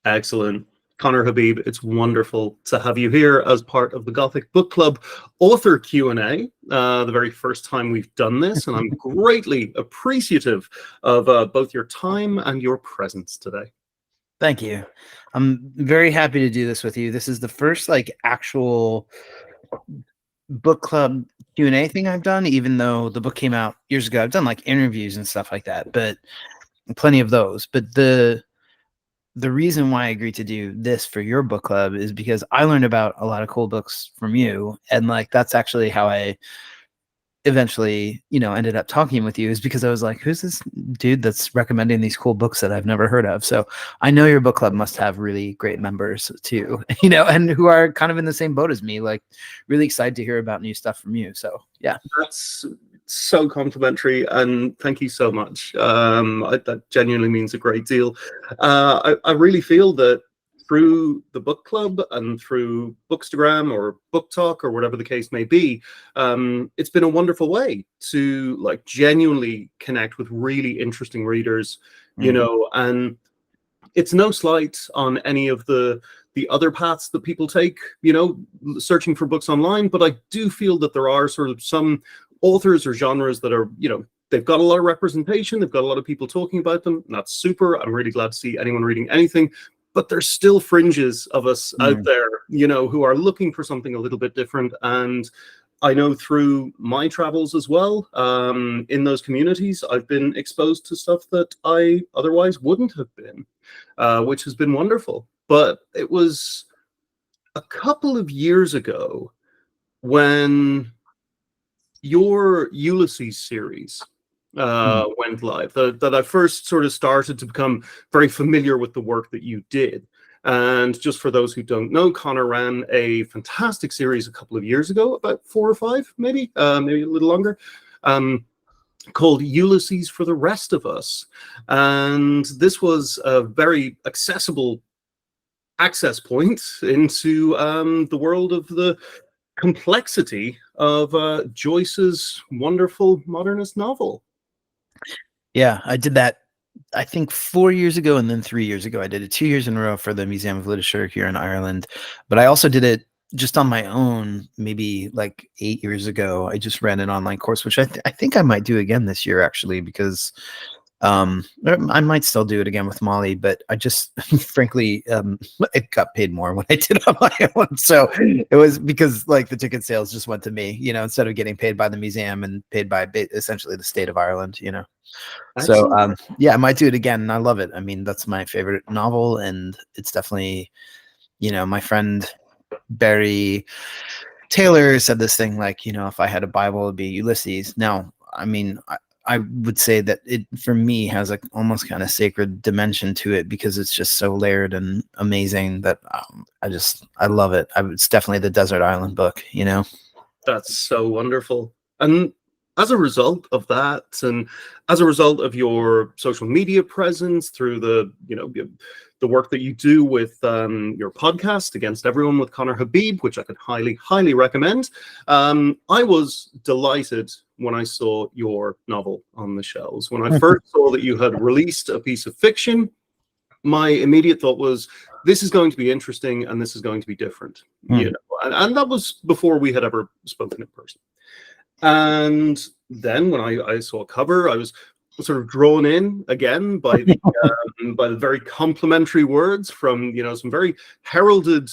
Excellent. Conner Habib, it's wonderful to have you here as part of the Gothic Book Club author Q&A, the very first time we've done this, and I'm greatly appreciative of both your time and your presence today. Thank you. I'm very happy to do this with you. This is the first actual book club Q&A thing I've done, even though the book came out years ago. I've done interviews and stuff like that, but plenty of those. But the reason why I agreed to do this for your book club is because I learned about a lot of cool books from you, and that's actually how I eventually ended up talking with you, is because I was like, who's this dude that's recommending these cool books that I've never heard of? So I know your book club must have really great members too, and who are kind of in the same boat as me, really excited to hear about new stuff from you. So yeah, that's so complimentary, and thank you so much. That genuinely means a great deal. I really feel that through the book club and through Bookstagram or Book Talk or whatever the case may be, it's been a wonderful way to genuinely connect with really interesting readers, and it's no slight on any of the other paths that people take, searching for books online. But I do feel that there are sort of some authors or genres that are, they've got a lot of representation, they've got a lot of people talking about them, and that's super. I'm really glad to see anyone reading anything. But there's still fringes of us out there, who are looking for something a little bit different. And I know through my travels as well, in those communities, I've been exposed to stuff that I otherwise wouldn't have been, which has been wonderful. But it was a couple of years ago when your Ulysses series went live, that I first sort of started to become very familiar with the work that you did. And just for those who don't know, Conner ran a fantastic series a couple of years ago, about 4 or 5, maybe a little longer, called Ulysses for the Rest of Us. And this was a very accessible access point into the world of the complexity of Joyce's wonderful modernist novel. Yeah, I did that, I think 4 years ago, and then 3 years ago. I did it 2 years in a row for the Museum of Literature here in Ireland, but I also did it just on my own maybe 8 years ago. I just ran an online course, which I think I might do again this year, actually, because I might still do it again with Molly, but I just frankly it got paid more when I did it on my own. So it was because the ticket sales just went to me, instead of getting paid by the museum and paid by essentially the state of Ireland, So yeah, I might do it again, and I love it. I mean, that's my favorite novel, and it's definitely, my friend Barry Taylor said this thing if I had a Bible, it'd be Ulysses. Now, I mean, I would say that it, for me, has almost kind of sacred dimension to it, because it's just so layered and amazing that I love it. It's definitely the desert island book, That's so wonderful. And as a result of that, and as a result of your social media presence through the work that you do with your podcast, Against Everyone with Conner Habib, which I could highly recommend, I was delighted when I saw your novel on the shelves. When I first saw that you had released a piece of fiction, my immediate thought was, this is going to be interesting, and this is going to be different. And that was before we had ever spoken in person. And then when I saw a cover, I was sort of drawn in again by the very complimentary words from some very heralded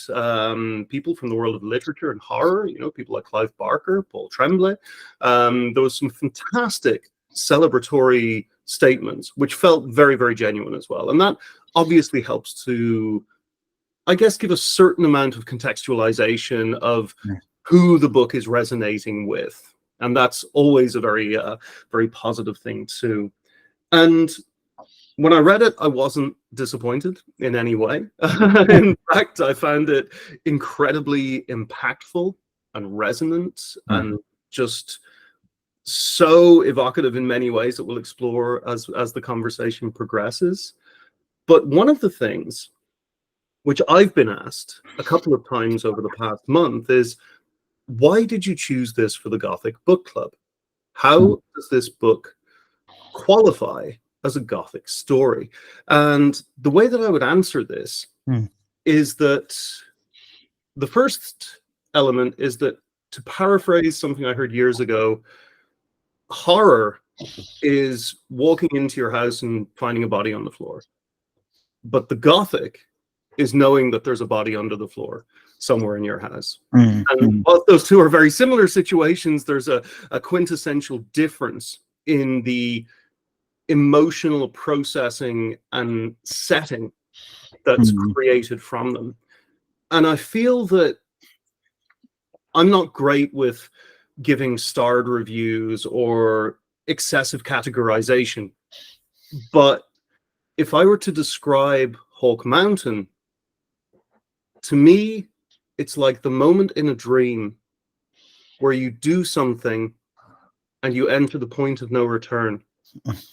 people from the world of literature and horror. People like Clive Barker, Paul Tremblay. There was some fantastic celebratory statements, which felt very, very genuine as well. And that obviously helps to, I guess, give a certain amount of contextualization of who the book is resonating with. And that's always a very, very positive thing too. And when I read it, I wasn't disappointed in any way. In fact, I found it incredibly impactful and resonant, and just so evocative in many ways that we'll explore as the conversation progresses. But one of the things which I've been asked a couple of times over the past month is, why did you choose this for the Gothic Book Club? How does this book qualify as a Gothic story? And the way that I would answer this Hmm. is that the first element is that, to paraphrase something I heard years ago, horror is walking into your house and finding a body on the floor. But the Gothic is knowing that there's a body under the floor somewhere in your house. And while those two are very similar situations, there's a quintessential difference in the emotional processing and setting that's created from them. And I feel that I'm not great with giving starred reviews or excessive categorization, but if I were to describe Hawk Mountain, to me, it's like the moment in a dream where you do something and you enter the point of no return.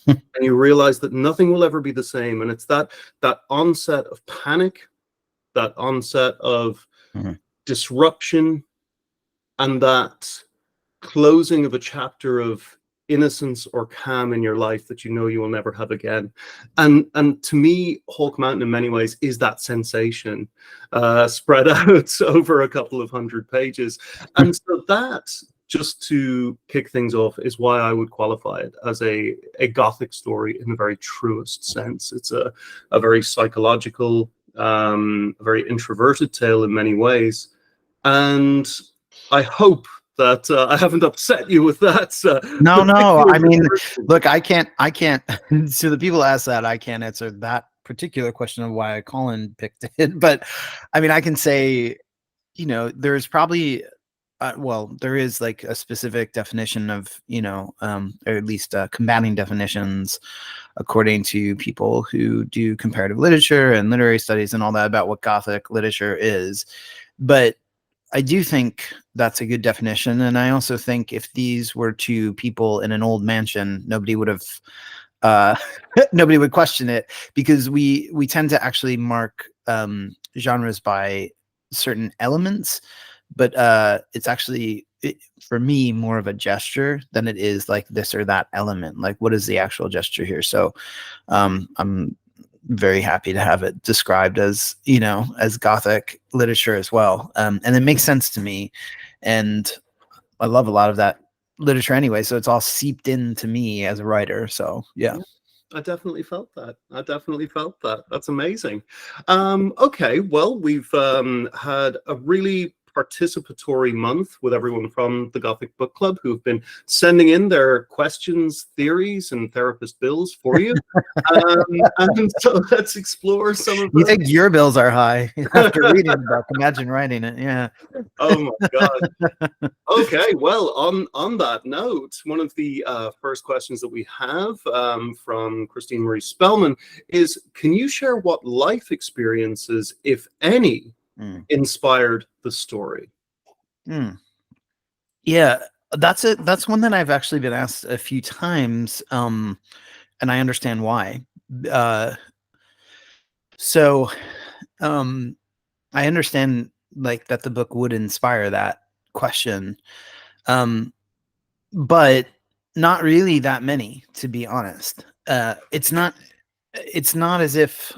And you realize that nothing will ever be the same. And it's that onset of panic, that onset of disruption, and that closing of a chapter of innocence or calm in your life that you know you will never have again. And to me, Hawk Mountain in many ways is that sensation spread out over a couple of hundred pages. And so that, just to kick things off, is why I would qualify it as a Gothic story in the very truest sense. It's a very psychological, a very introverted tale in many ways. And I hope that I haven't upset you with that. No. I mean, look, I can't. So the people ask that, I can't answer that particular question of why Colin picked it. But I mean, I can say, there's probably, there is like a specific definition of, or at least combating definitions according to people who do comparative literature and literary studies and all that about what Gothic literature is. But I do think that's a good definition. And I also think if these were two people in an old mansion, nobody would have, nobody would question it, because we tend to actually mark genres by certain elements, but it's actually, for me, more of a gesture than it is like this or that element. Like, what is the actual gesture here? So I'm very happy to have it described as, as Gothic literature as well. And it makes sense to me. And I love a lot of that literature anyway. So it's all seeped into me as a writer. So, yeah. I definitely felt that. That's amazing. Okay, well, we've had a really participatory month with everyone from the Gothic Book Club who've been sending in their questions, theories, and therapist bills for you. And so let's explore some of them. You think your bills are high after reading the book? Imagine writing it. Yeah. Oh my God. Okay, well, on that note, one of the first questions that we have from Christine Marie Spellman is, can you share what life experiences, if any, inspired the story? Yeah, that's one that I've actually been asked a few times, and I understand why. So I understand like that the book would inspire that question, but not really that many, to be honest. It's not as if,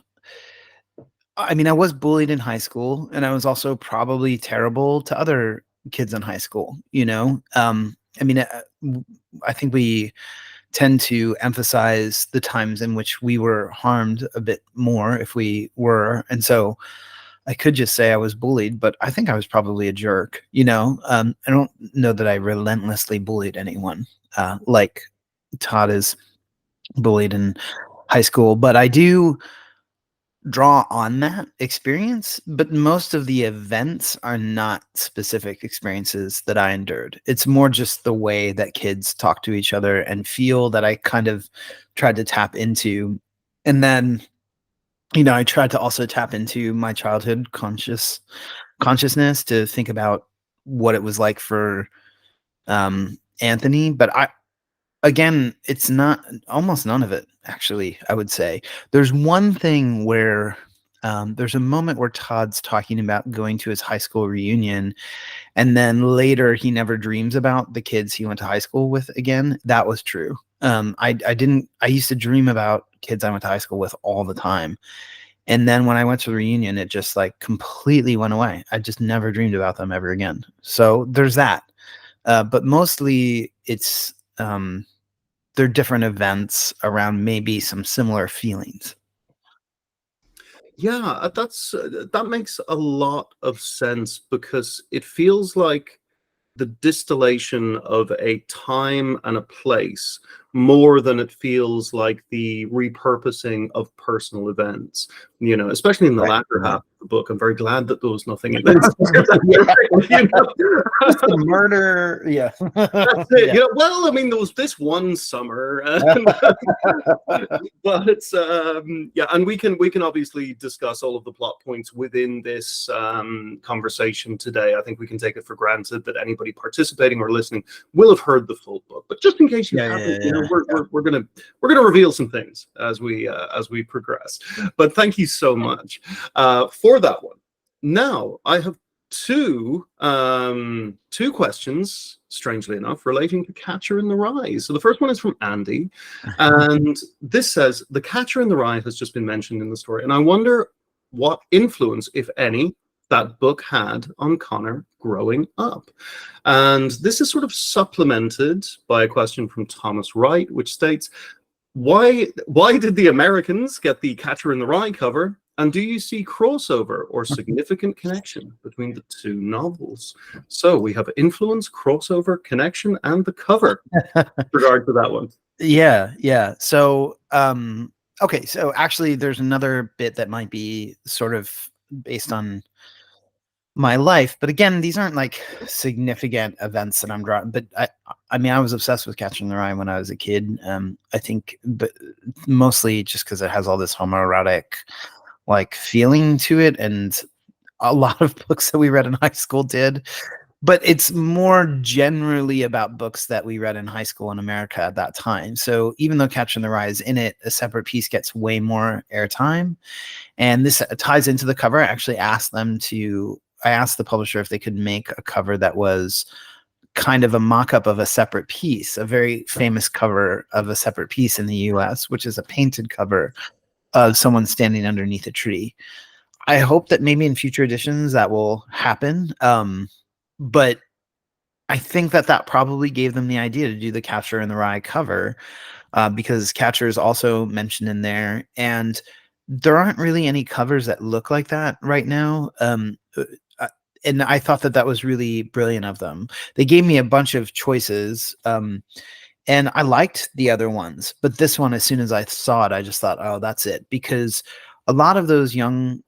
I mean, I was bullied in high school, and I was also probably terrible to other kids in high school, I mean, I think we tend to emphasize the times in which we were harmed a bit more, if we were. And so I could just say I was bullied, but I think I was probably a jerk, I don't know that I relentlessly bullied anyone like Todd is bullied in high school, but I do draw on that experience. But most of the events are not specific experiences that I endured. It's more just the way that kids talk to each other and feel that I kind of tried to tap into. And then, I tried to also tap into my childhood consciousness to think about what it was like for Anthony. But again, it's not, almost none of it, actually, I would say. There's one thing where there's a moment where Todd's talking about going to his high school reunion, and then later he never dreams about the kids he went to high school with again. That was true. I used to dream about kids I went to high school with all the time. And then when I went to the reunion, it just like completely went away. I just never dreamed about them ever again. So there's that. But mostly it's they're different events around maybe some similar feelings. Yeah, that makes a lot of sense because it feels like the distillation of a time and a place more than it feels like the repurposing of personal events, especially in the Right. latter half Right. of the book. I'm very glad that there was nothing in this. Just the murder. Yeah. That's it. Well, I mean, there was this one summer, but yeah, and we can obviously discuss all of the plot points within this conversation today. I think we can take it for granted that anybody participating or listening will have heard the full book. But just in case you haven't, we're gonna reveal some things as we progress. But thank you so much for that one. Now I have two questions, strangely enough, relating to Catcher in the Rye. So the first one is from Andy, and this says, the Catcher in the Rye has just been mentioned in the story, and I wonder what influence, if any, that book had on Conner growing up. And this is sort of supplemented by a question from Thomas Wright, which states, why did the Americans get the Catcher in the Rye cover? And do you see crossover or significant connection between the two novels? So we have influence, crossover, connection, and the cover with regard to that one. Yeah. So, okay. So actually, there's another bit that might be sort of based on my life, but again, these aren't like significant events that I'm drawing. But I mean, I was obsessed with Catching the Rye when I was a kid. I think, but mostly just because it has all this homoerotic like feeling to it, and a lot of books that we read in high school did. But it's more generally about books that we read in high school in America at that time. So even though Catcher in the Rye is in it, a separate piece gets way more airtime. And this ties into the cover. I actually asked I asked the publisher if they could make a cover that was kind of a mock-up of a separate piece, a very famous cover of a separate piece in the US, which is a painted cover of someone standing underneath a tree. I hope that maybe in future editions that will happen. But I think that probably gave them the idea to do the Catcher in the Rye cover, because Catcher is also mentioned in there, and there aren't really any covers that look like that right now. And I thought that was really brilliant of them. They gave me a bunch of choices, and I liked the other ones, but this one, as soon as I saw it, I just thought, oh, that's it. Because a lot of those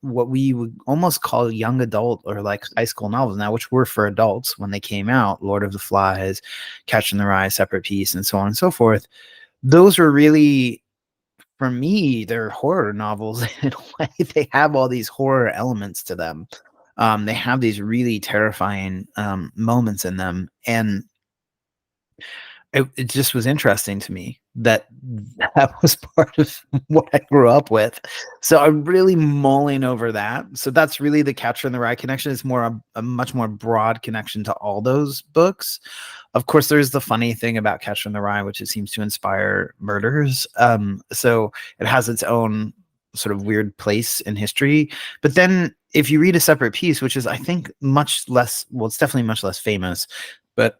what we would almost call young adult or like high school novels now, which were for adults when they came out, Lord of the Flies, Catch in the Rye, Separate Piece, and so on and so forth, those were really, for me, they're horror novels in a way. They have all these horror elements to them. They have these really terrifying moments in them. And it just was interesting to me that was part of what I grew up with. So I'm really mulling over that. So that's really the Catcher in the Rye connection. It's more a much more broad connection to all those books. Of course, there's the funny thing about Catcher in the Rye, which it seems to inspire murders. So it has its own sort of weird place in history. But then if you read a separate piece, which is, I think, much less, well, it's definitely much less famous, but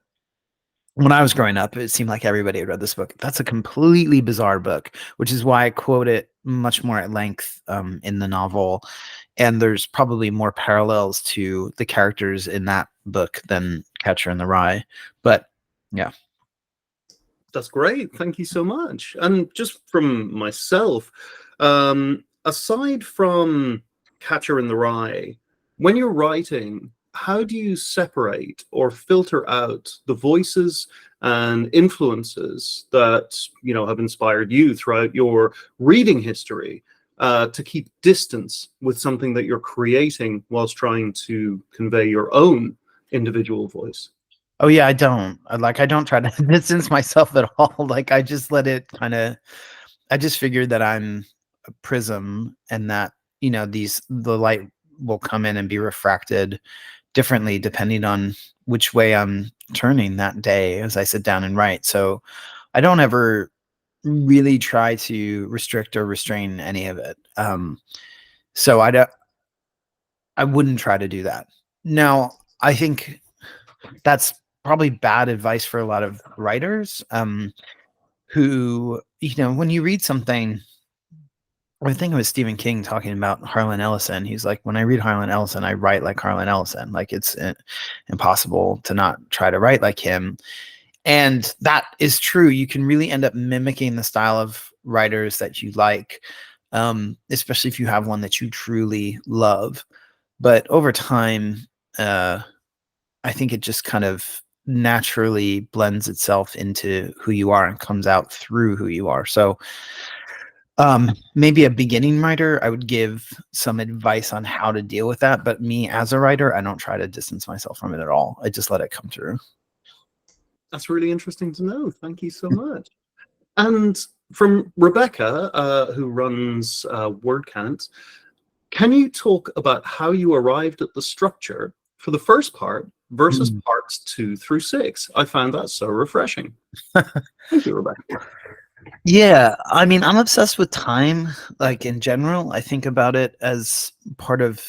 when I was growing up, it seemed like everybody had read this book. That's a completely bizarre book, which is why I quote it much more at length in the novel. And there's probably more parallels to the characters in that book than Catcher in the Rye. But yeah. That's great. Thank you so much. And just from myself, aside from Catcher in the Rye, when you're writing, how do you separate or filter out the voices and influences that have inspired you throughout your reading history, to keep distance with something that you're creating whilst trying to convey your own individual voice? Oh yeah, I don't try to distance myself at all. Like I just let it I just figured that I'm a prism, and that, the light will come in and be refracted differently depending on which way I'm turning that day as I sit down and write. So I don't ever really try to restrict or restrain any of it. So I wouldn't try to do that. Now, I think that's probably bad advice for a lot of writers, who, when you read something, I think it was Stephen King talking about Harlan Ellison. He's like, when I read Harlan Ellison, I write like Harlan Ellison. Like, it's impossible to not try to write like him. And that is true. You can really end up mimicking the style of writers that you like, especially if you have one that you truly love. But over time, I think it just kind of naturally blends itself into who you are and comes out through who you are. So maybe a beginning writer, I would give some advice on how to deal with that. But me as a writer, I don't try to distance myself from it at all. I just let it come through. That's really interesting to know. Thank you so much. And from Rebecca, who runs Word Count, can you talk about how you arrived at the structure for the first part versus parts 2 through 6? I found that so refreshing. Thank you, Rebecca. Yeah, I mean, I'm obsessed with time, like in general. I think about it as part of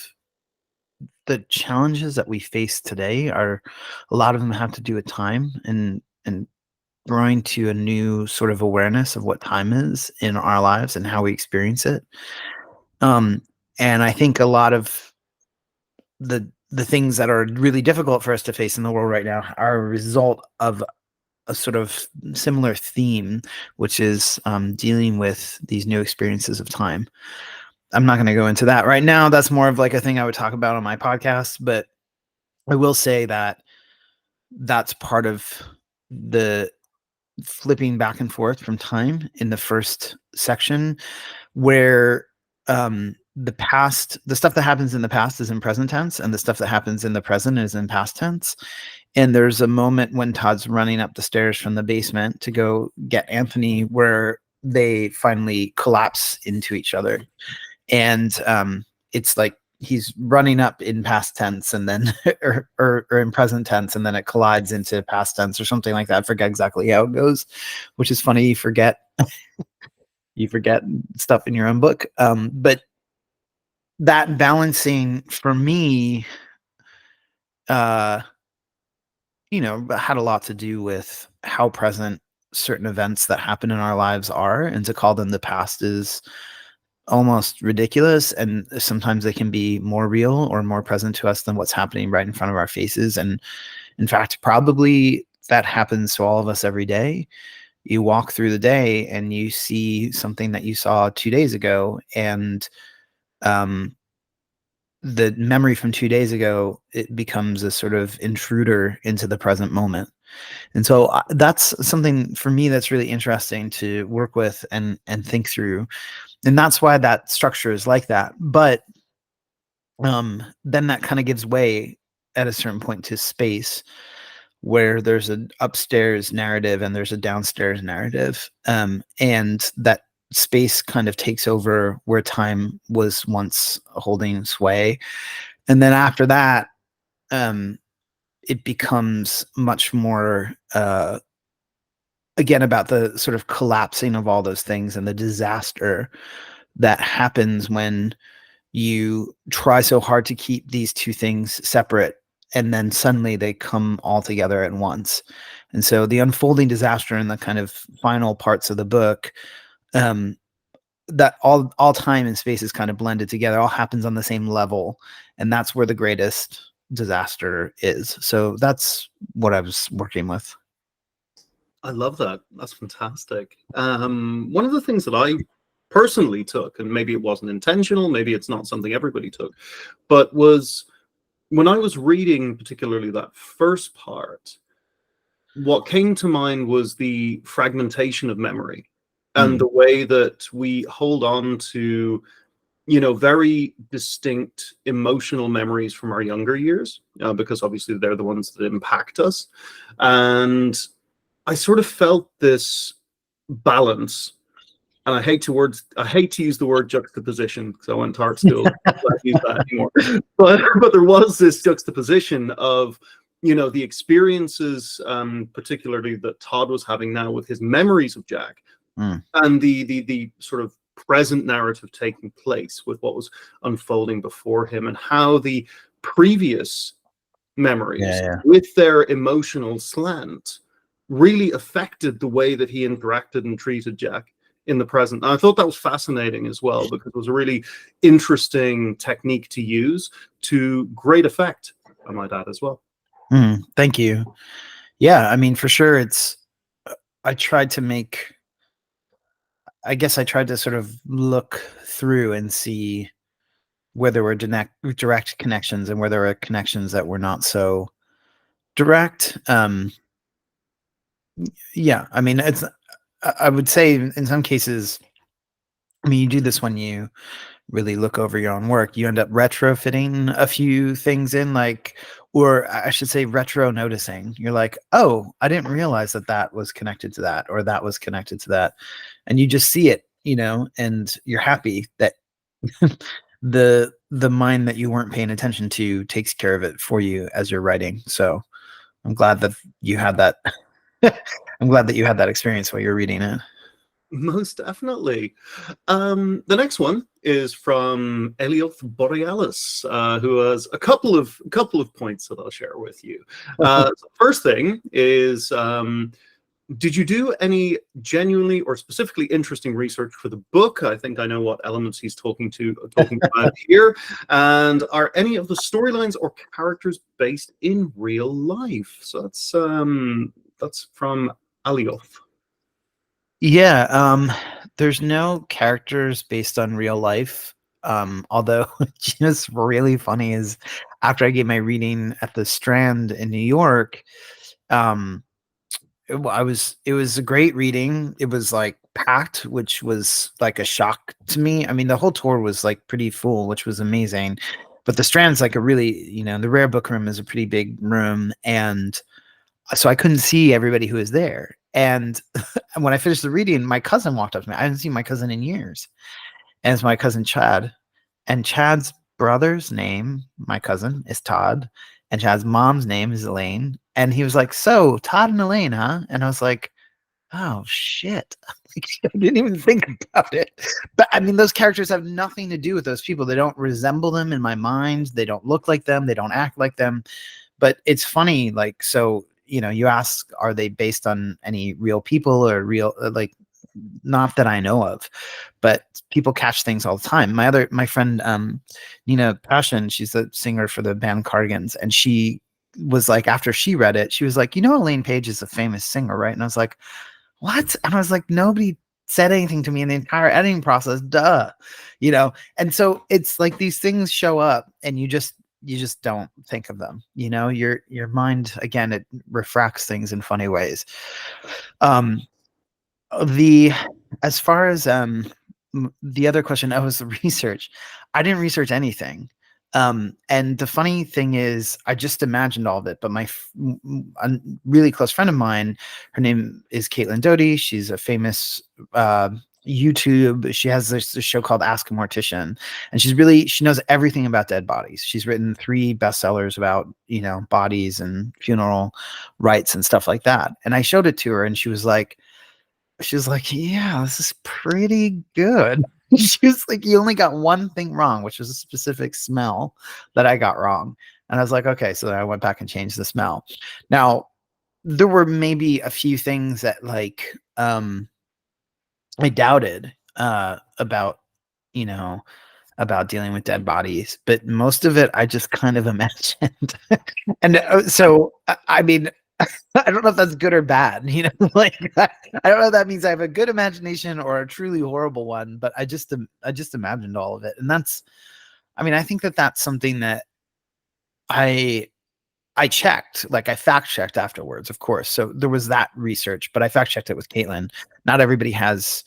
the challenges that we face today. Are a lot of them have to do with time and growing to a new sort of awareness of what time is in our lives and how we experience it. And I think a lot of the things that are really difficult for us to face in the world right now are a result of a sort of similar theme, which is dealing with these new experiences of time. I'm not going to go into that right now. That's more of like a thing I would talk about on my podcast, but I will say that that's part of the flipping back and forth from time in the first section, where the stuff that happens in the past is in present tense, and the stuff that happens in the present is in past tense. And there's a moment when Todd's running up the stairs from the basement to go get Anthony, where they finally collapse into each other. And it's like he's running up in past tense and then or in present tense, and then it collides into past tense or something like that. I forget exactly how it goes, which is funny. You forget stuff in your own book. But that balancing for me, had a lot to do with how present certain events that happen in our lives are, and to call them the past is almost ridiculous. And sometimes they can be more real or more present to us than what's happening right in front of our faces. And in fact, probably that happens to all of us every day. You walk through the day and you see something that you saw 2 days ago, and the memory from 2 days ago, it becomes a sort of intruder into the present moment. And so that's something for me that's really interesting to work with and think through. And that's why that structure is like that. But then that kind of gives way at a certain point to space, where there's an upstairs narrative and there's a downstairs narrative. And that space kind of takes over where time was once holding sway. And then after that, it becomes much more, again, about the sort of collapsing of all those things and the disaster that happens when you try so hard to keep these two things separate, and then suddenly they come all together at once. And so the unfolding disaster in the kind of final parts of the book, that all time and space is kind of blended together, all happens on the same level, and that's where the greatest disaster is. So that's what I was working with. I love that. That's fantastic. One of the things that I personally took, and maybe it wasn't intentional, maybe it's not something everybody took, but was when I was reading particularly that first part, what came to mind was the fragmentation of memory and the way that we hold on to, very distinct emotional memories from our younger years, because obviously they're the ones that impact us. And I sort of felt this balance, and I hate to use the word juxtaposition because I went to art school. I don't use that anymore. But there was this juxtaposition of, the experiences, particularly that Todd was having now with his memories of Jack, and the sort of present narrative taking place with what was unfolding before him, and how the previous memories Yeah, with their emotional slant really affected the way that he interacted and treated Jack in the present. And I thought that was fascinating as well, because it was a really interesting technique to use to great effect, I might add, as well. Thank you. Yeah, I mean, for sure, it's. I tried to make. I guess I tried to sort of look through and see where there were direct connections and where there were connections that were not so direct. Yeah, I mean, it's. I would say in some cases, I mean, you do this when you really look over your own work. You end up retrofitting a few things in, like, or I should say, retro noticing. You're like, oh, I didn't realize that that was connected to that, or that was connected to that, and you just see it, and you're happy that the mind that you weren't paying attention to takes care of it for you as you're writing. So I'm glad that you had that. I'm glad that you had that experience while you're reading it. Most definitely. The next one is from Elioth Borealis, who has a couple of points that I'll share with you. First thing is, did you do any genuinely or specifically interesting research for the book? I think I know what elements he's talking about here. And are any of the storylines or characters based in real life? So that's from Alioth. Yeah, there's no characters based on real life. Although just really funny is after I gave my reading at the Strand in New York, it was a great reading. It was like packed, which was like a shock to me. I mean, the whole tour was like pretty full, which was amazing. But the Strand's like a really, the Rare Book Room is a pretty big room, and so I couldn't see everybody who was there. And when I finished the reading, my cousin walked up to me. I hadn't seen my cousin in years. And it's my cousin Chad. And Chad's brother's name, my cousin, is Todd. And Chad's mom's name is Elaine. And he was like, so Todd and Elaine, huh? And I was like, oh shit. I didn't even think about it. But I mean, those characters have nothing to do with those people. They don't resemble them in my mind. They don't look like them. They don't act like them. But it's funny, like, so you ask, are they based on any real people or real, like, not that I know of, but people catch things all the time. My friend, Nina Passion, she's the singer for the band Cardigans. And she was like, after she read it, she was like, Elaine Page is a famous singer, right? And I was like, what? And I was like, nobody said anything to me in the entire editing process. Duh. And so it's like these things show up and you just don't think of them. Your mind, again, it refracts things in funny ways. As far as the other question, that was the research. I didn't research anything. And the funny thing is, I just imagined all of it. But a really close friend of mine, her name is Caitlin Doty. She's a famous YouTube. She has this show called Ask a Mortician, and she knows everything about dead bodies. She's written 3 bestsellers about bodies and funeral rites and stuff like that. And I showed it to her, and she was like, yeah, this is pretty good. She was like, you only got one thing wrong, which was a specific smell that I got wrong. And I was like, okay. So then I went back and changed the smell. Now, there were maybe a few things that I doubted about dealing with dead bodies, but most of it I just kind of imagined. And so I mean, I don't know if that's good or bad, like I don't know if that means I have a good imagination or a truly horrible one, but I just imagined all of it. And I think that that's something that I checked, like I fact checked afterwards, of course. So there was that research, but I fact checked it with Caitlin. Not everybody has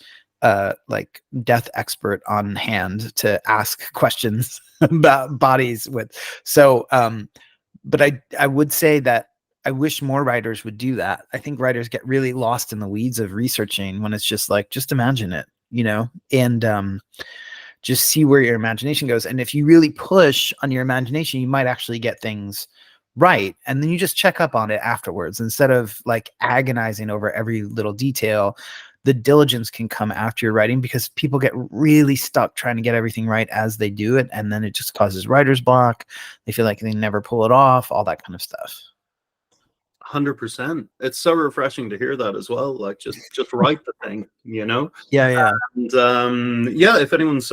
like death expert on hand to ask questions about bodies with. So, but I would say that I wish more writers would do that. I think writers get really lost in the weeds of researching when it's just like, just imagine it, and just see where your imagination goes. And if you really push on your imagination, you might actually get things right. And then you just check up on it afterwards instead of like agonizing over every little detail. the diligence can come after your writing, because people get really stuck trying to get everything right as they do it, and then it just causes writer's block. They feel like they never pull it off, all that kind of stuff. 100%. It's so refreshing to hear that as well. Like, just write the thing, you know? Yeah. And yeah, if anyone's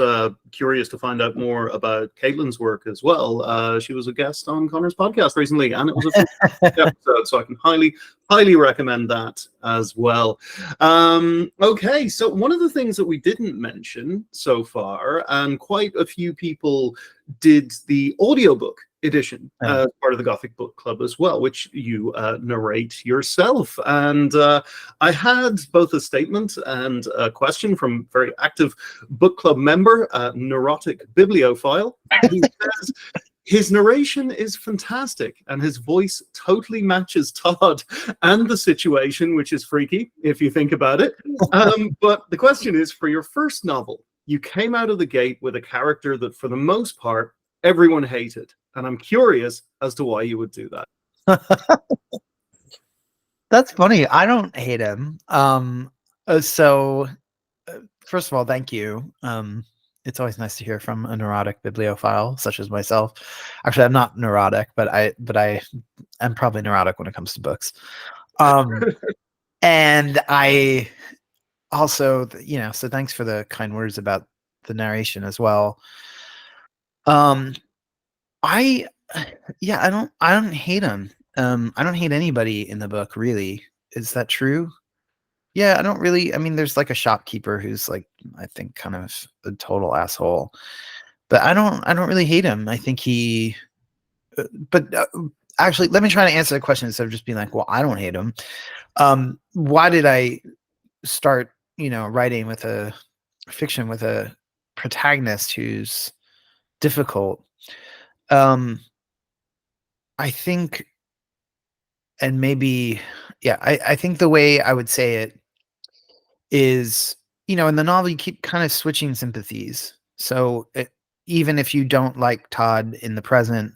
curious to find out more about Caitlin's work as well, she was a guest on Connor's podcast recently, and it was a fantastic episode, so I can highly recommend that as well. Okay, so one of the things that we didn't mention so far, and quite a few people did the audiobook edition as part of the Gothic Book Club as well, which you narrate yourself. And I had both a statement and a question from very active book club member, neurotic bibliophile, who says his narration is fantastic and his voice totally matches Todd and the situation, which is freaky if you think about it. But the question is, for your first novel, you came out of the gate with a character that for the most part everyone hated, and I'm curious as to why you would do that. That's funny. I don't hate him. So first of all, thank you. It's always nice to hear from a neurotic bibliophile such as myself. Actually, I'm not neurotic, but I am probably neurotic when it comes to books. And I also, so thanks for the kind words about the narration as well. I don't hate him. I don't hate anybody in the book, really. Is that true? Yeah, I don't really. I mean, there's like a shopkeeper who's like, I think, kind of a total asshole, but I don't really hate him. I think he. But actually, let me try to answer the question instead of just being like, well, I don't hate him. Why did I start, writing with a fiction with a protagonist who's difficult? I think, and maybe, yeah, I think the way I would say it is, in the novel, you keep kind of switching sympathies. So even if you don't like Todd in the present,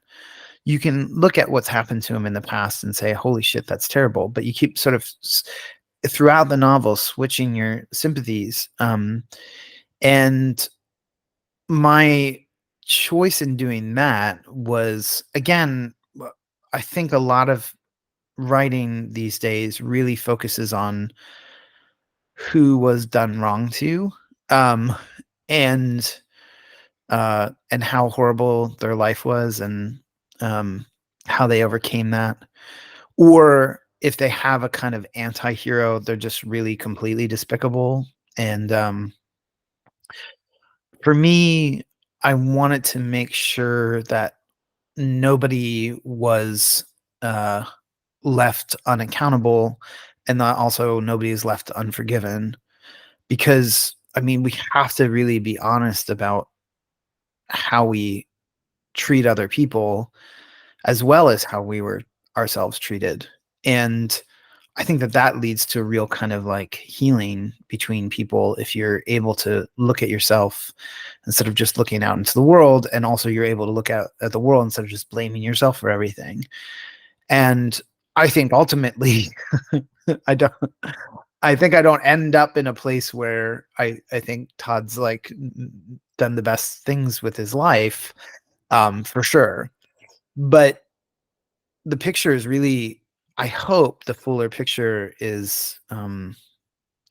you can look at what's happened to him in the past and say, holy shit, that's terrible. But you keep sort of throughout the novel switching your sympathies. And my choice in doing that was, again, I think a lot of writing these days really focuses on who was done wrong to, and how horrible their life was, and how they overcame that. Or if they have a kind of anti-hero, they're just really completely despicable. And for me, I wanted to make sure that nobody was left unaccountable, and that also nobody is left unforgiven. Because, I mean, we have to really be honest about how we treat other people, as well as how we were ourselves treated. And I think that leads to a real kind of like healing between people, if you're able to look at yourself instead of just looking out into the world, and also you're able to look at the world instead of just blaming yourself for everything. And I think ultimately, I think I don't end up in a place where I think Todd's like done the best things with his life, for sure. But the picture is really, I hope the fuller picture is,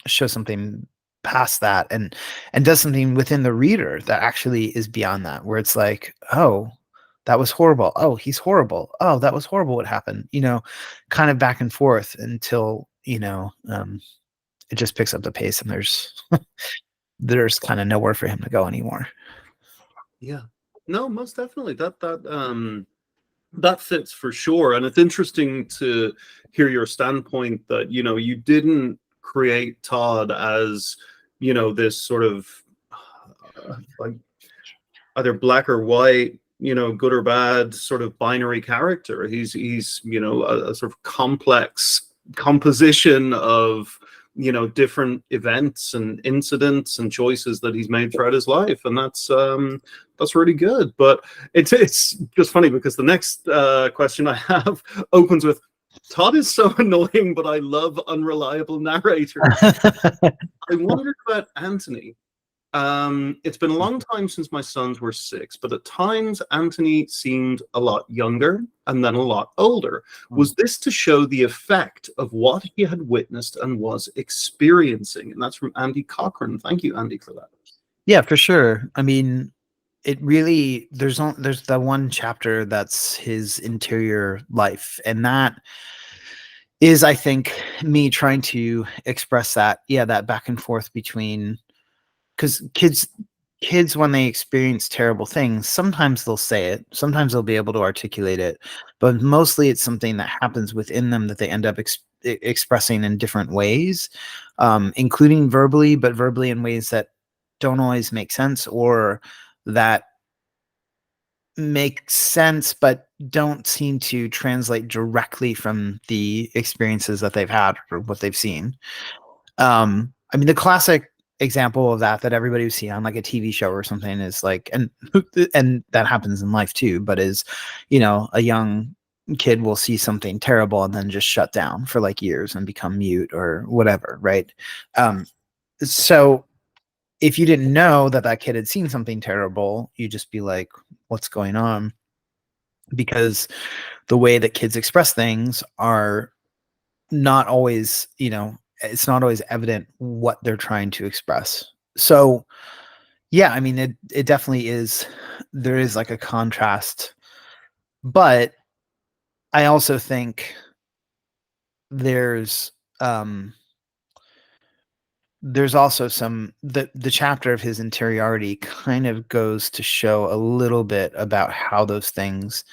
shows something past that, and does something within the reader that actually is beyond that, where it's like, oh, that was horrible. Oh, he's horrible. Oh, that was horrible what happened. Kind of back and forth until, it just picks up the pace, and there's kind of nowhere for him to go anymore. Yeah. No, most definitely. That fits for sure. And it's interesting to hear your standpoint that, you didn't create Todd as, this sort of like either black or white, good or bad sort of binary character. He's a sort of complex composition of, different events and incidents and choices that he's made throughout his life. And that's really good. But it's just funny because the next question I have opens with, Todd is so annoying, but I love unreliable narrators. I wondered about Anthony. It's been a long time since my sons were 6, but at times Anthony seemed a lot younger and then a lot older. Was this to show the effect of what he had witnessed and was experiencing? And that's from Andy Cochran. Thank you, Andy, for that. Yeah, for sure. I mean, it really there's the one chapter that's his interior life, and that is, I think, me trying to express that, that back and forth between, because kids when they experience terrible things, sometimes they'll say it, sometimes they'll be able to articulate it, but mostly it's something that happens within them that they end up expressing in different ways, including verbally, but verbally in ways that don't always make sense, or that make sense but don't seem to translate directly from the experiences that they've had or what they've seen. I mean, the classic example of that everybody would see on like a TV show or something is like, and that happens in life too, but is, a young kid will see something terrible and then just shut down for like years and become mute or whatever, right? So if you didn't know that kid had seen something terrible, you'd just be like, what's going on? Because the way that kids express things are not always, it's not always evident what they're trying to express. So yeah, I mean, it definitely is, there is like a contrast, but I also think there's also the chapter of his interiority kind of goes to show a little bit about how those things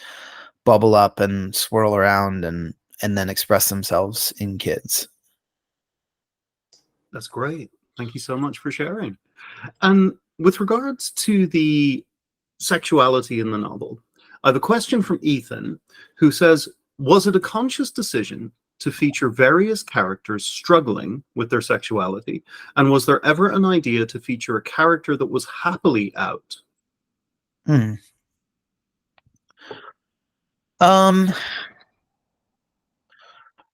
bubble up and swirl around and then express themselves in kids. That's great. Thank you so much for sharing. And with regards to the sexuality in the novel, I have a question from Ethan, who says, was it a conscious decision to feature various characters struggling with their sexuality? And was there ever an idea to feature a character that was happily out?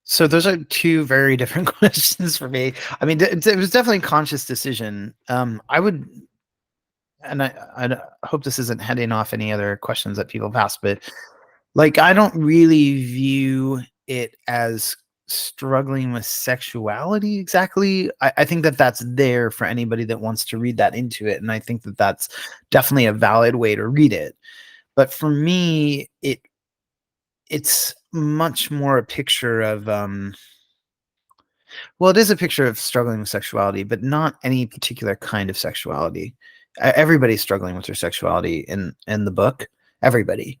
So those are two very different questions for me. I mean, it was definitely a conscious decision. I would, and I hope this isn't heading off any other questions that people have asked, but like, I don't really view it as struggling with sexuality exactly. I think that that's there for anybody that wants to read that into it, and I think that that's definitely a valid way to read it. But for me, it's much more a picture of well, it is a picture of struggling with sexuality, but not any particular kind of sexuality. Everybody's struggling with their sexuality in the book, everybody,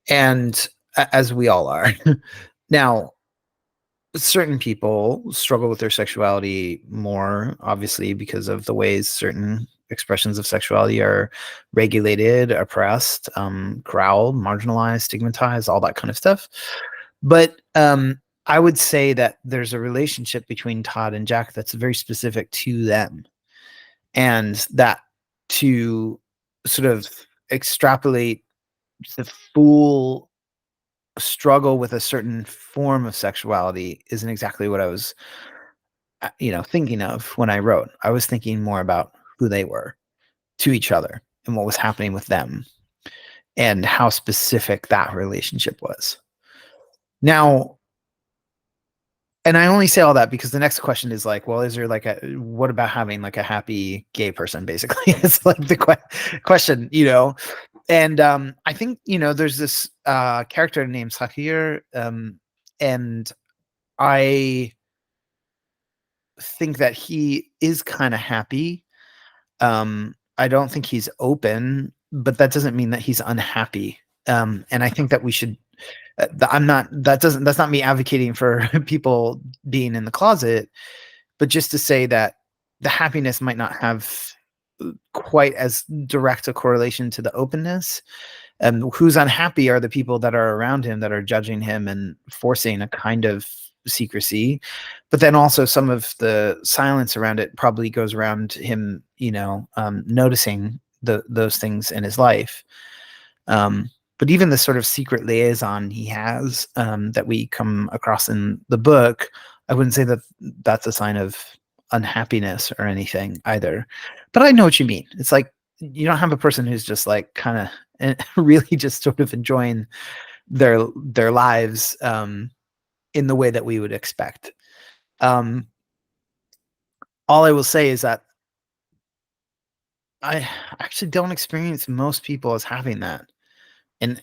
and as we all are. Now, certain people struggle with their sexuality more, obviously, because of the ways certain expressions of sexuality are regulated, oppressed, growled, marginalized, stigmatized, all that kind of stuff. But I would say that there's a relationship between Todd and Jack that's very specific to them, and that to sort of extrapolate the full struggle with a certain form of sexuality isn't exactly what I was, thinking of when I wrote. I was thinking more about who they were to each other and what was happening with them and how specific that relationship was. Now, and I only say all that because the next question is like, well, is there like what about having like a happy gay person, basically? It's like the question, And I think, there's this character named Sakir, and I think that he is kind of happy. I don't think he's open, but that doesn't mean that he's unhappy. And I think that we should, that's not me advocating for people being in the closet, but just to say that the happiness might not have quite as direct a correlation to the openness. And who's unhappy are the people that are around him that are judging him and forcing a kind of secrecy. But then also some of the silence around it probably goes around him, noticing those things in his life. but even the sort of secret liaison he has, that we come across in the book, I wouldn't say that that's a sign of unhappiness or anything either. But I know what you mean. It's like you don't have a person who's just like kind of really just sort of enjoying their lives, in the way that we would expect. Um, all I will say is that I actually don't experience most people as having that in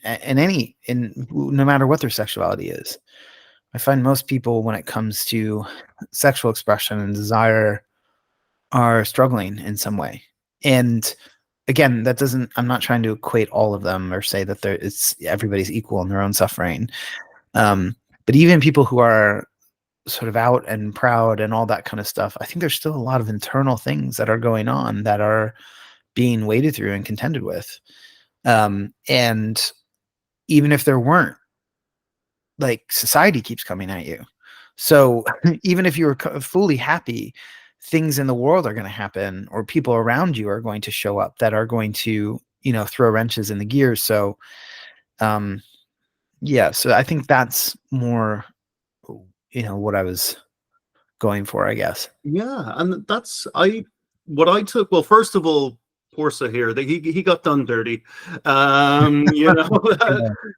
no matter what their sexuality is. I find most people, when it comes to sexual expression and desire, are struggling in some way. And again, that doesn't, I'm not trying to equate all of them or say that it's everybody's equal in their own suffering. But even people who are sort of out and proud and all that kind of stuff, I think there's still a lot of internal things that are going on that are being waded through and contended with. And even if there weren't, like, society keeps coming at you. So even if you were fully happy, things in the world are going to happen, or people around you are going to show up that are going to, throw wrenches in the gears. So, yeah, so I think that's more, what I was going for, I guess. Yeah, and that's what I took. Well, first of all, poor Sahir, he got done dirty. Yeah.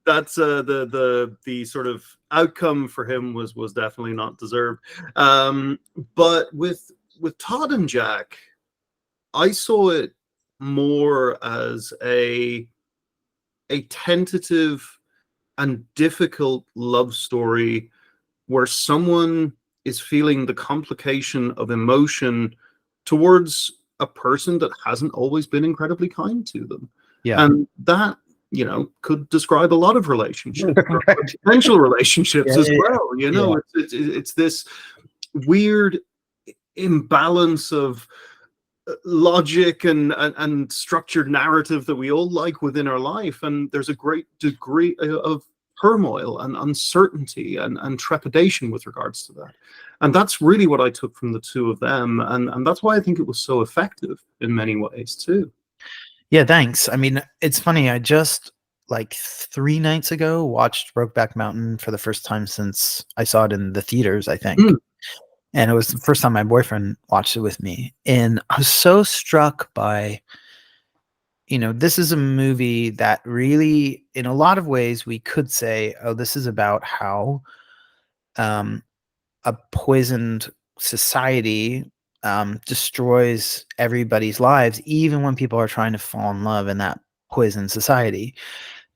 That's the sort of outcome for him was definitely not deserved. But with Todd and Jack, I saw it more as a tentative and difficult love story where someone is feeling the complication of emotion towards a person that hasn't always been incredibly kind to them. Yeah. And that, could describe a lot of relationships, potential relationships as well. It's this weird imbalance of logic and structured narrative that we all like within our life, and there's a great degree of turmoil and uncertainty and trepidation with regards to that. And that's really what I took from the two of them, and that's why I think it was so effective in many ways too. Yeah, thanks. I mean, it's funny, I just, like, 3 nights ago watched Brokeback Mountain for the first time since I saw it in the theaters, I think. And it was the first time my boyfriend watched it with me. And I was so struck by, this is a movie that really, in a lot of ways, we could say, oh, this is about how a poisoned society destroys everybody's lives, even when people are trying to fall in love in that poisoned society.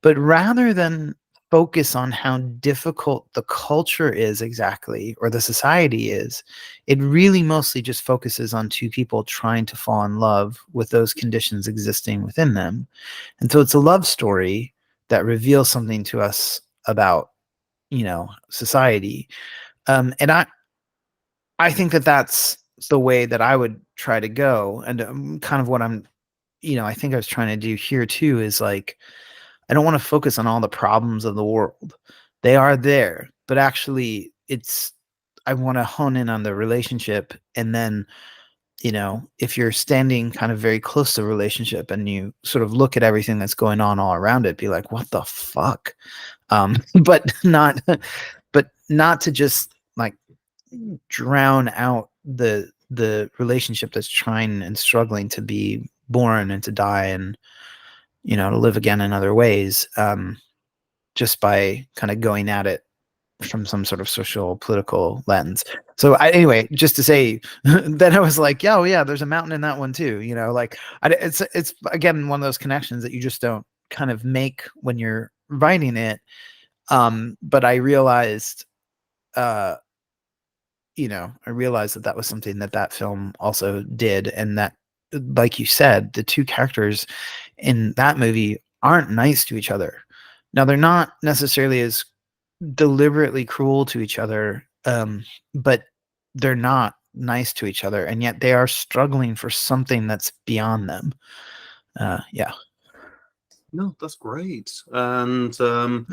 But rather than focus on how difficult the culture is exactly, or the society is, it really mostly just focuses on two people trying to fall in love with those conditions existing within them. And so it's a love story that reveals something to us about, society. And I think that that's the way that I would try to go. And kind of what I think I was trying to do here too is, like, I don't want to focus on all the problems of the world. They are there, but actually I want to hone in on the relationship. And then, if you're standing kind of very close to the relationship and you sort of look at everything that's going on all around it, be like, what the fuck? But not to just, like, drown out the relationship that's trying and struggling to be born and to die and, to live again in other ways, just by kind of going at it from some sort of social political lens. So anyway, just to say, then I was like, yeah, oh yeah, there's a mountain in that one too. Like, it's again one of those connections that you just don't kind of make when you're writing it. But I realized, I realized that was something that film also did, and that, like you said, the two characters in that movie aren't nice to each other. Now, they're not necessarily as deliberately cruel to each other, but they're not nice to each other, and yet they are struggling for something that's beyond them. Yeah. No, that's great, and a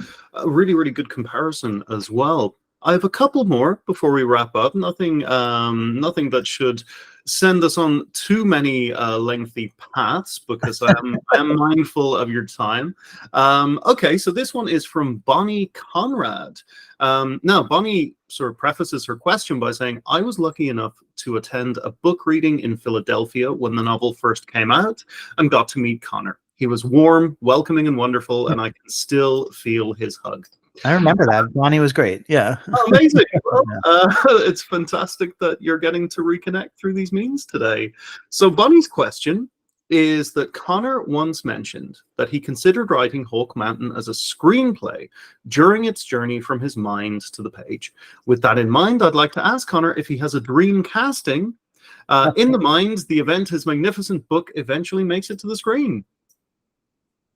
really, really good comparison as well. I have a couple more before we wrap up. Nothing that should send us on too many lengthy paths, because I am mindful of your time. Okay, so this one is from Bonnie Conrad. Now, Bonnie sort of prefaces her question by saying, I was lucky enough to attend a book reading in Philadelphia when the novel first came out and got to meet Conner. He was warm, welcoming, and wonderful, and I can still feel his hug. I remember that. Bonnie was great. Yeah. Oh, amazing. Well, Yeah. it's fantastic that you're getting to reconnect through these means today. So Bonnie's question is that Conner once mentioned that he considered writing Hawk Mountain as a screenplay during its journey from his mind to the page. With that in mind, I'd like to ask Conner if he has a dream casting in the mind the event his magnificent book eventually makes it to the screen.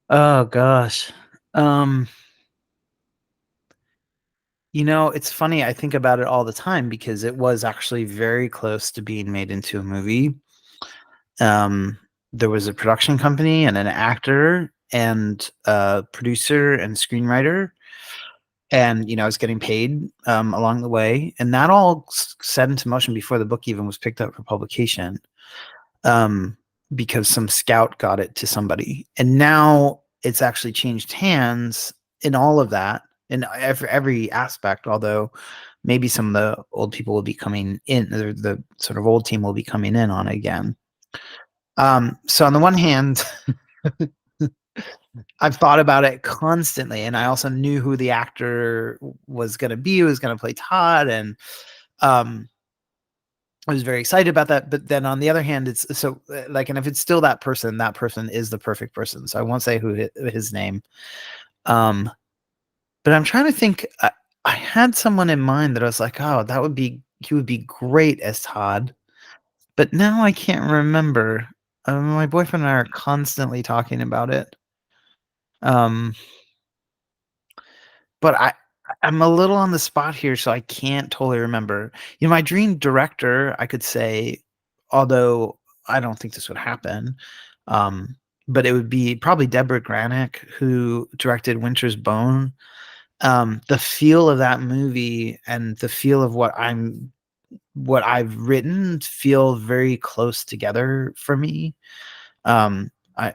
Oh gosh. You know, it's funny. I think about it all the time because it was actually very close to being made into a movie. There was a production company and an actor and a producer and screenwriter, and I was getting paid along the way, and that all set into motion before the book even was picked up for publication, because some scout got it to somebody, and now it's actually changed hands in all of that, in every aspect. Although maybe some of the old people will be coming in, the sort of old team will be coming in on it again. So on the one hand, I've thought about it constantly, and I also knew who the actor was going to be, who was going to play Todd, and I was very excited about that. But then on the other hand, it's so like, and if it's still that person is the perfect person. So I won't say his name. But I'm trying to think. I had someone in mind that I was like, oh, he would be great as Todd. But now I can't remember. My boyfriend and I are constantly talking about it. But I'm a little on the spot here, so I can't totally remember. My dream director, I could say, although I don't think this would happen, but it would be probably Deborah Granick, who directed Winter's Bone. The feel of that movie and the feel of what I've written feel very close together for me. I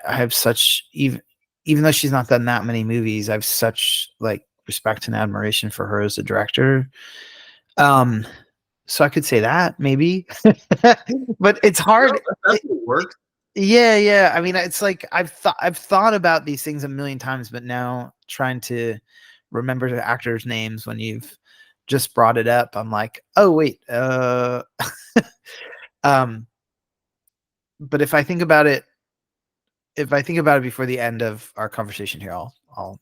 have such, even though she's not done that many movies, I have such like respect and admiration for her as a director. So I could say that maybe, but it's hard. That works. Yeah. I mean, it's like I've thought about these things a million times, but now trying to remember the actors' names when you've just brought it up, I'm like, oh wait, but if I think about it before the end of our conversation here, I'll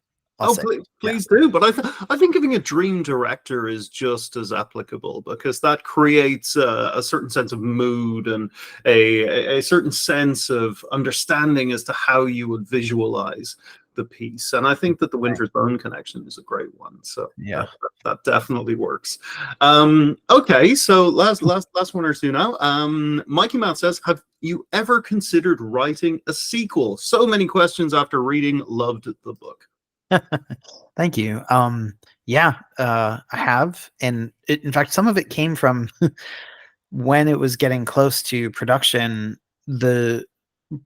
say, please do. But I think giving a dream director is just as applicable, because that creates a certain sense of mood and a certain sense of understanding as to how you would visualize the piece. And I think that the Winter's Bone connection is a great one. So yeah, that definitely works. Okay, so last one or two now. Mikey Mouth says, have you ever considered writing a sequel? So many questions after reading. Loved the book. Thank you. Yeah, I have, and in fact, some of it came from when it was getting close to production. The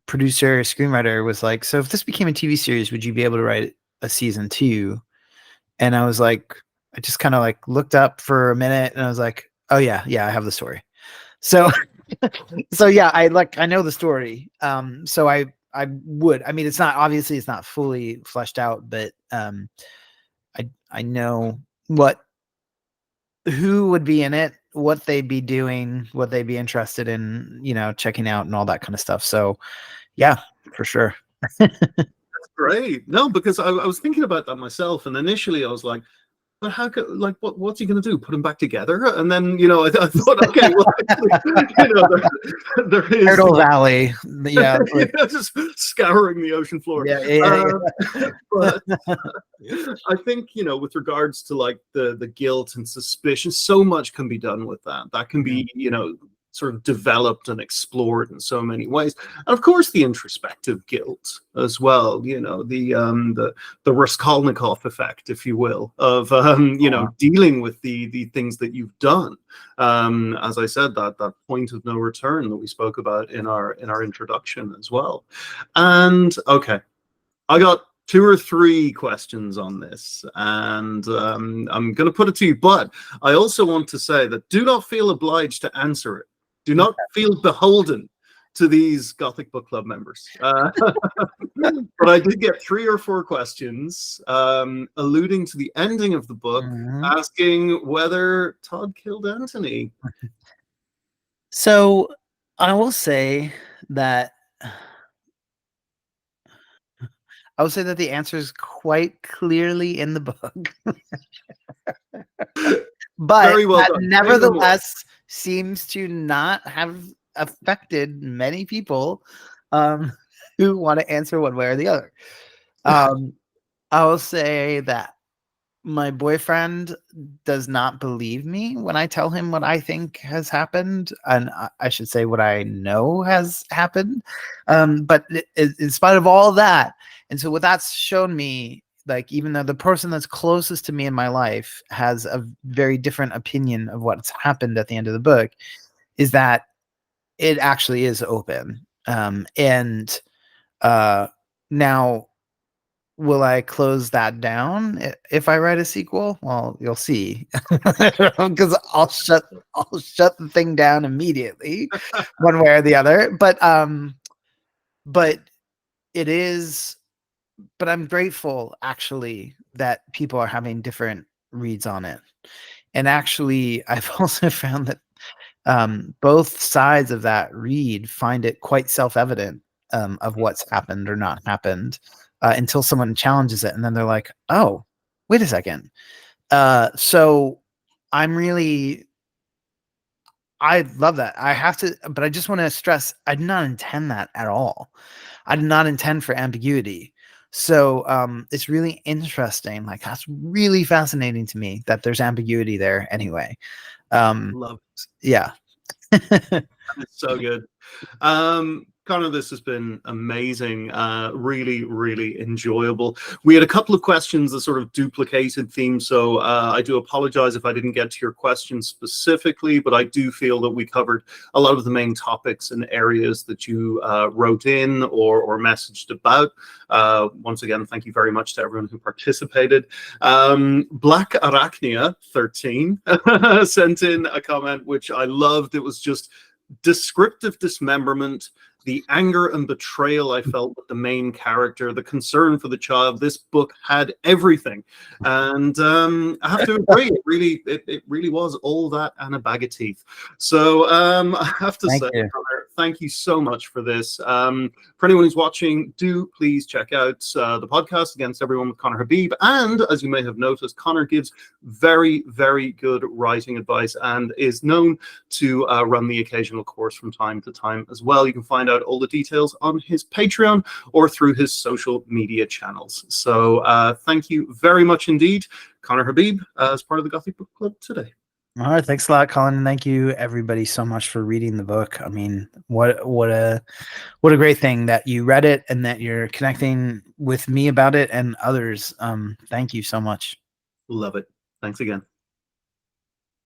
producer, screenwriter was like, so if this became a TV series, would you be able to write a season 2? And I was like, I just kind of like looked up for a minute, and I was like, oh yeah, I have the story. So yeah, I know the story. So I would. I mean, it's not fully fleshed out, but I know who would be in it, what they'd be doing, what they'd be interested in, checking out and all that kind of stuff. So yeah, for sure. That's great. No, because I was thinking about that myself, and initially I was like, but how could, like, what's he going to do? Put them back together? And then, I thought, okay, well, there is Turtle Valley. Yeah. Just scouring the ocean floor. Yeah. But I think, with regards to like the guilt and suspicion, so much can be done with that. That can be, sort of developed and explored in so many ways. And of course, the introspective guilt as well. The Raskolnikov effect, if you will, of dealing with the things that you've done. As I said, that point of no return that we spoke about in our introduction as well. And okay, I got 2 or 3 questions on this, and I'm going to put it to you, but I also want to say that do not feel obliged to answer it. Do not feel beholden to these Gothic Book Club members. But I did get 3 or 4 questions alluding to the ending of the book, asking whether Todd killed Anthony. So I will say that the answer is quite clearly in the book. But Very well that done. nevertheless seems to not have affected many people who want to answer one way or the other. I will say that my boyfriend does not believe me when I tell him what I think has happened, and I should say what I know has happened. But in spite of all that, and so what that's shown me, like, even though the person that's closest to me in my life has a very different opinion of what's happened at the end of the book, is that it actually is open. And now, will I close that down if I write a sequel? Well, you'll see, because I'll shut the thing down immediately, one way or the other. But it is. But I'm grateful, actually, that people are having different reads on it. And actually, I've also found that both sides of that read find it quite self-evident of what's happened or not happened until someone challenges it. And then they're like, oh, wait a second. So I love that. But I just want to stress, I did not intend that at all. I did not intend for ambiguity. So it's really interesting. Like, that's really fascinating to me that there's ambiguity there anyway. Love it. Yeah. It's so good. Conner, this has been amazing. Really, really enjoyable. We had a couple of questions that sort of duplicated themes, so I do apologize if I didn't get to your question specifically, but I do feel that we covered a lot of the main topics and areas that you wrote in or messaged about. Once again, thank you very much to everyone who participated. Black Arachnia 13 sent in a comment which I loved. It was just descriptive dismemberment, the anger and betrayal I felt with the main character, the concern for the child. This book had everything, and I have to agree, it really was all that and a bag of teeth. So I have to say, Conner, thank you so much for this. For anyone who's watching, do please check out the podcast Against Everyone with Conner Habib. And as you may have noticed, Conner gives very, very good writing advice and is known to run the occasional course from time to time as well. You can find out all the details on his Patreon or through his social media channels. So thank you very much indeed, Conner Habib, as part of the Gothic Book Club today. All right, thanks a lot, Colin. Thank you, everybody, so much for reading the book. I mean, what a great thing that you read it and that you're connecting with me about it and others. Thank you so much. Love it. Thanks again.